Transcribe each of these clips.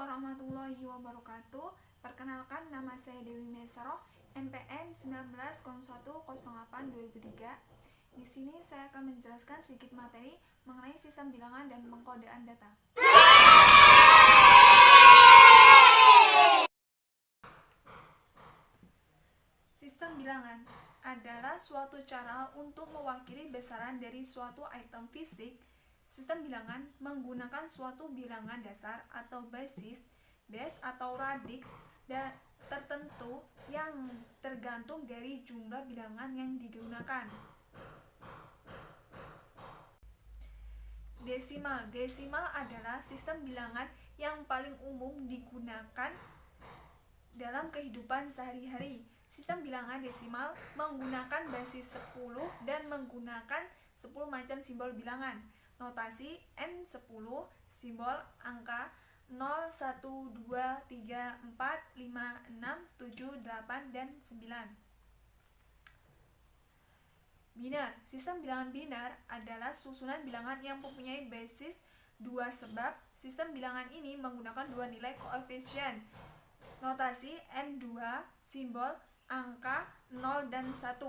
warahmatullahi wabarakatuh. Perkenalkan, nama saya Dewi Mesaroh, NPM 190108-2003. Di sini saya akan menjelaskan sedikit materi mengenai sistem bilangan dan pengkodean data. Sistem bilangan adalah suatu cara untuk mewakili besaran dari suatu item fisik. Sistem bilangan menggunakan suatu bilangan dasar atau basis, base atau radix tertentu yang tergantung dari jumlah bilangan yang digunakan. Desimal adalah sistem bilangan yang paling umum digunakan dalam kehidupan sehari-hari. Sistem bilangan desimal menggunakan basis 10 dan menggunakan 10 macam simbol bilangan. Notasi N10, simbol angka 0, 1, 2, 3, 4, 5, 6, 7, 8, dan 9. Biner. Sistem bilangan biner adalah susunan bilangan yang mempunyai basis 2 sebab sistem bilangan ini menggunakan dua nilai koefisien. Notasi N2, simbol angka 0 dan 1.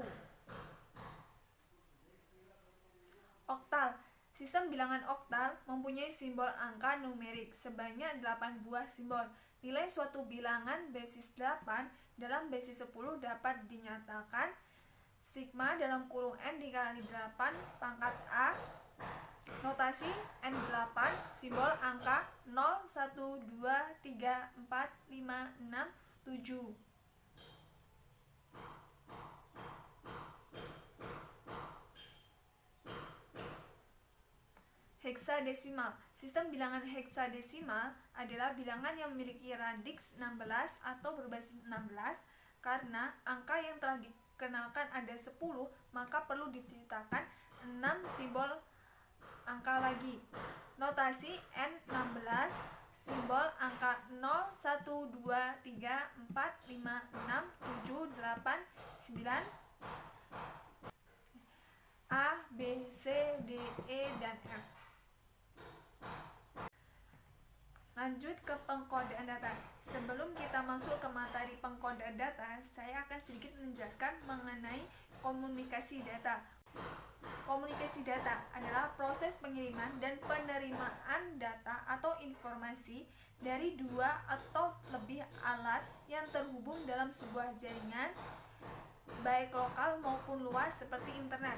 Oktal. Sistem bilangan oktal mempunyai simbol angka numerik sebanyak 8 buah simbol. Nilai suatu bilangan basis 8 dalam basis 10 dapat dinyatakan sigma dalam kurung N dikali 8 pangkat A. Notasi N8, simbol angka 0, 1, 2, 3, 4, 5, 6, 7. Heksadesimal. Sistem bilangan heksadesimal adalah bilangan yang memiliki radix 16 atau berbasis 16. Karena angka yang telah dikenalkan ada 10, maka perlu diciptakan 6 simbol angka lagi. Notasi N16, simbol angka 0, 1, 2, 3, 4, 5, 6, 7, 8, 9, A, B, C, D, E, dan F. Lanjut ke pengkodean data. Sebelum kita masuk ke materi pengkodean data, saya akan sedikit menjelaskan mengenai komunikasi data. Komunikasi data adalah proses pengiriman dan penerimaan data atau informasi dari dua atau lebih alat yang terhubung dalam sebuah jaringan, baik lokal maupun luas seperti internet.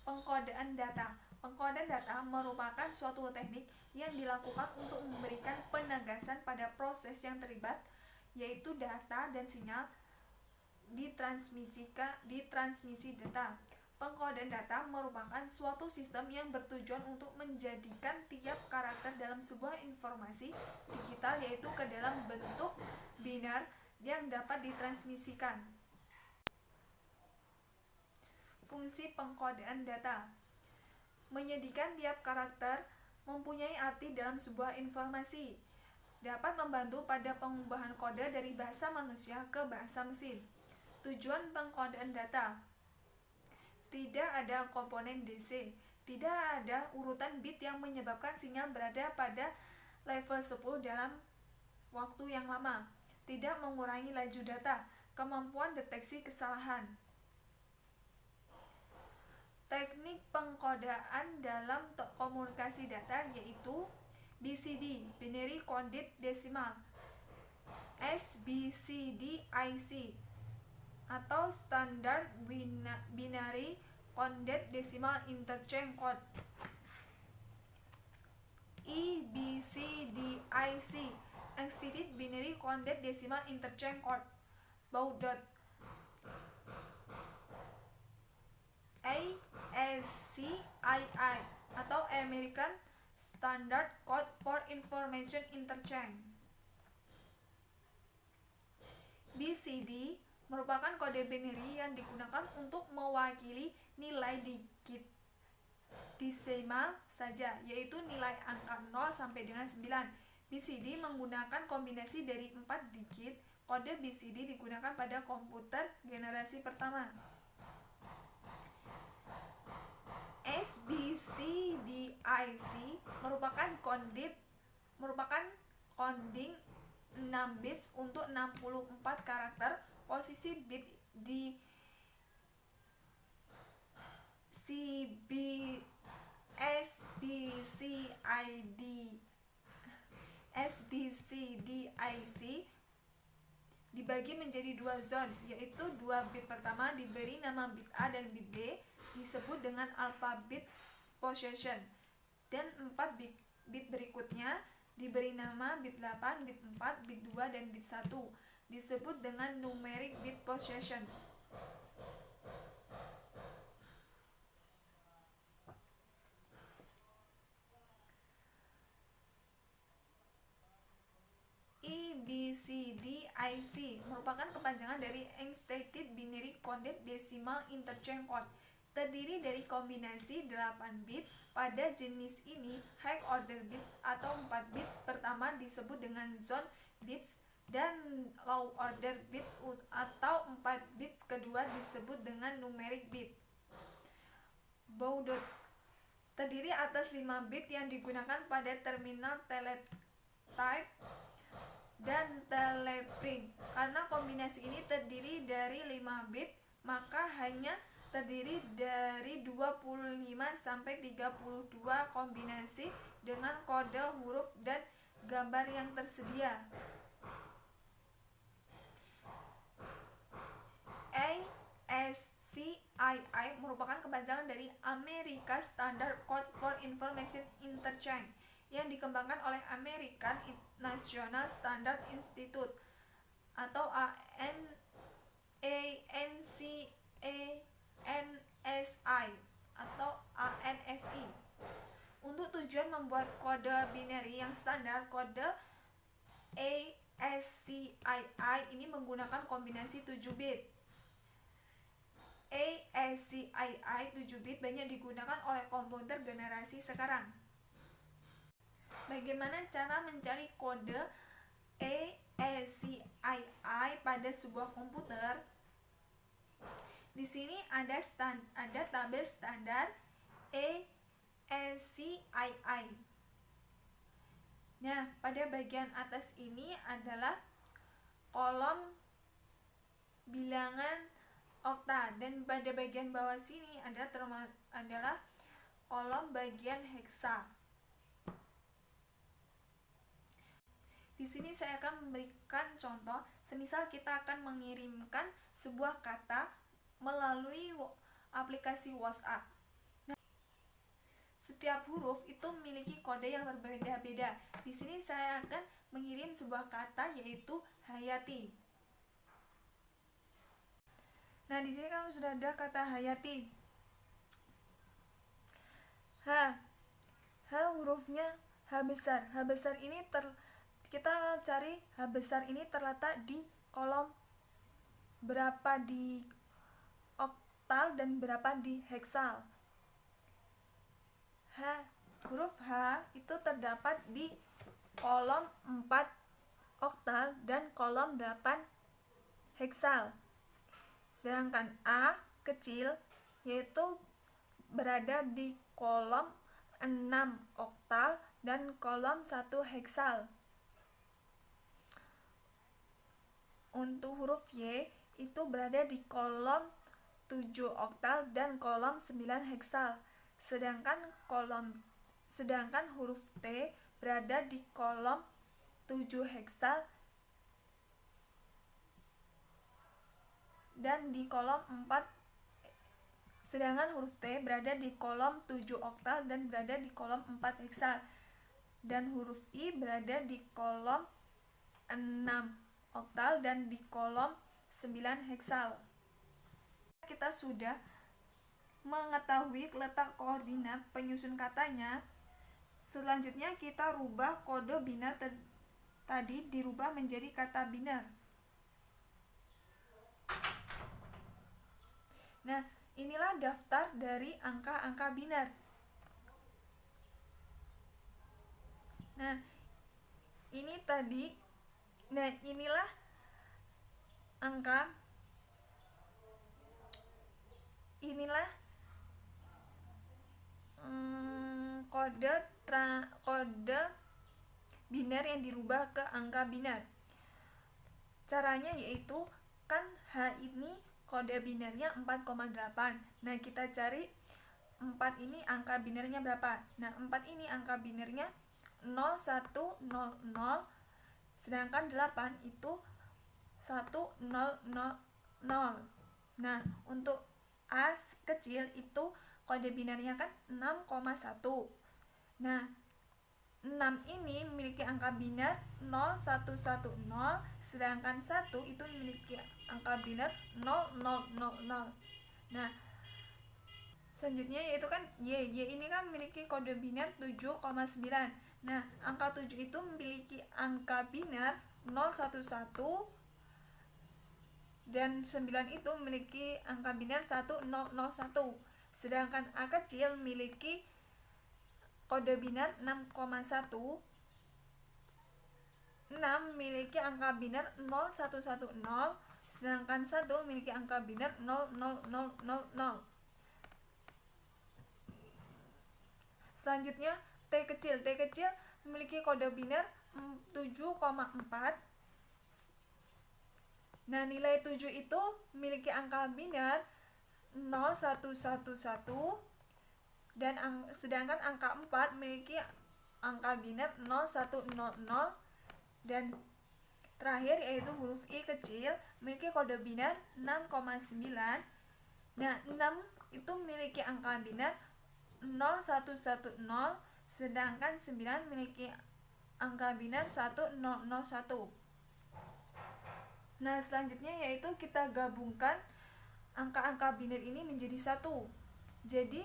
Pengkodean data. Pengkodean data merupakan suatu teknik yang dilakukan untuk memberikan penegasan pada proses yang terlibat, yaitu data dan sinyal di transmisi data. Pengkodean data merupakan suatu sistem yang bertujuan untuk menjadikan tiap karakter dalam sebuah informasi digital yaitu ke dalam bentuk biner yang dapat ditransmisikan. Fungsi pengkodean data menyedihkan tiap karakter mempunyai arti dalam sebuah informasi, dapat membantu pada pengubahan kode dari bahasa manusia ke bahasa mesin. Tujuan pengkodean data: tidak ada komponen DC, tidak ada urutan bit yang menyebabkan sinyal berada pada level 10 dalam waktu yang lama, tidak mengurangi laju data, kemampuan deteksi kesalahan. Teknik pengkodean dalam komunikasi data yaitu BCD, Binary Coded Decimal, SBCDIC, atau Standard Binary Coded Decimal Interchange Code, EBCDIC, Extended Binary Coded Decimal Interchange Code, Baudot, ASCII, atau American Standard Code for Information Interchange. BCD merupakan kode binary yang digunakan untuk mewakili nilai digit desimal saja, yaitu nilai angka 0 sampai dengan 9. BCD menggunakan kombinasi dari 4 digit. Kode BCD digunakan pada komputer generasi pertama. SBCDIC merupakan coding 6 bits untuk 64 karakter. Posisi bit di SBCDIC dibagi menjadi 2 zone, yaitu 2 bit pertama diberi nama bit A dan bit B, disebut dengan alphabet position, dan 4 bit berikutnya diberi nama bit 8, bit 4, bit 2, dan bit 1, disebut dengan numeric bit position. EBCDIC merupakan kepanjangan dari Extended Binary Coded Decimal Interchange Code, terdiri dari kombinasi 8 bit. Pada jenis ini, high order bits atau 4 bit pertama disebut dengan zone bits, dan low order bits atau 4 bit kedua disebut dengan numeric bit. Baudot terdiri atas 5 bit yang digunakan pada terminal teletype dan teleprint. Karena kombinasi ini terdiri dari 5 bit, maka hanya terdiri dari 25 sampai 32 kombinasi dengan kode huruf dan gambar yang tersedia. ASCII merupakan kepanjangan dari American Standard Code for Information Interchange yang dikembangkan oleh American National Standard Institute atau ANSI atau ANSI. Untuk tujuan membuat kode binary yang standar, kode ASCII ini menggunakan kombinasi 7 bit. ASCII 7 bit banyak digunakan oleh komputer generasi sekarang. Bagaimana cara mencari kode ASCII pada sebuah komputer? Di sini ada tabel standar ASCII. Nah, pada bagian atas ini adalah kolom bilangan okta, dan pada bagian bawah sini adalah kolom bagian heksa. Di sini saya akan memberikan contoh, semisal kita akan mengirimkan sebuah kata melalui aplikasi WhatsApp. Nah, setiap huruf itu memiliki kode yang berbeda-beda. Di sini saya akan mengirim sebuah kata, yaitu Hayati. Nah, di sini kamu sudah ada kata Hayati. H hurufnya H besar. H besar ini kita cari H besar ini terletak di kolom berapa di oktal dan berapa di heksal. Huruf H itu terdapat di kolom 4 oktal dan kolom 8 heksal. Sedangkan A kecil yaitu berada di kolom 6 oktal dan kolom 1 heksal. Untuk huruf Y itu berada di kolom 7 oktal dan kolom 9 heksal. Sedangkan huruf T berada di kolom 7 heksal dan di kolom 4. Sedangkan huruf T berada di kolom 7 oktal dan berada di kolom 4 heksal. Dan huruf I berada di kolom 6 oktal dan di kolom 9 heksal. Kita sudah mengetahui letak koordinat penyusun katanya. Selanjutnya kita rubah kode binar tadi dirubah menjadi kata binar. Nah, inilah daftar dari angka-angka binar. Nah, inilah angka, inilah kode biner yang dirubah ke angka biner. Caranya yaitu kan H ini kode binernya 4,8. Nah, kita cari 4 ini angka binernya berapa? Nah, 4 ini angka binernya 0, 1, 0, 0. Sedangkan 8 itu 1, 0, 0, 0. Nah, untuk A kecil itu kode binernya kan 6,1. Nah, 6 ini memiliki angka biner 0, 1, 1, 0. Sedangkan 1 itu memiliki angka biner 0, 0, 0, 0. Nah, selanjutnya yaitu kan Y ini kan memiliki kode biner 7,9. Nah, angka 7 itu memiliki angka biner 011 dan 9 itu memiliki angka biner 1001. Sedangkan A kecil memiliki kode biner 6,1. 6 memiliki angka biner 0110, sedangkan 1 memiliki angka biner 00000. Selanjutnya T kecil memiliki kode biner 7,4. Nah, nilai 7 itu memiliki angka biner 0111 dan sedangkan angka 4 memiliki angka biner 0100. Dan terakhir yaitu huruf I kecil memiliki kode biner 6,9. Nah, 6 itu memiliki angka biner 0110, sedangkan 9 memiliki angka biner 1001. Nah, selanjutnya yaitu kita gabungkan angka-angka biner ini menjadi 1. Jadi,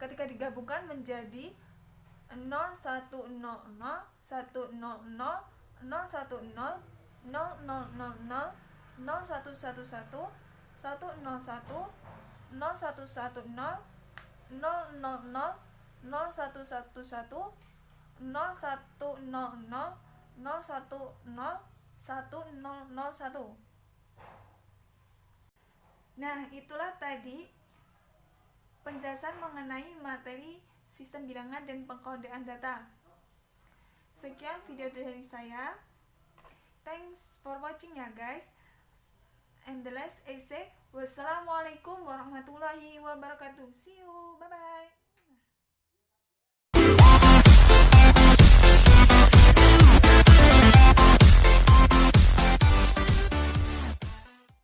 ketika digabungkan menjadi 0100, 100, 010, 0100, 0111, 101, 101, 0110, 000, 0111, 0100, 101. Nah, itulah tadi penjelasan mengenai materi sistem bilangan dan pengkodean data. Sekian video dari saya. Thanks for watching ya guys. And the last I say, wassalamualaikum warahmatullahi wabarakatuh. See you, bye bye.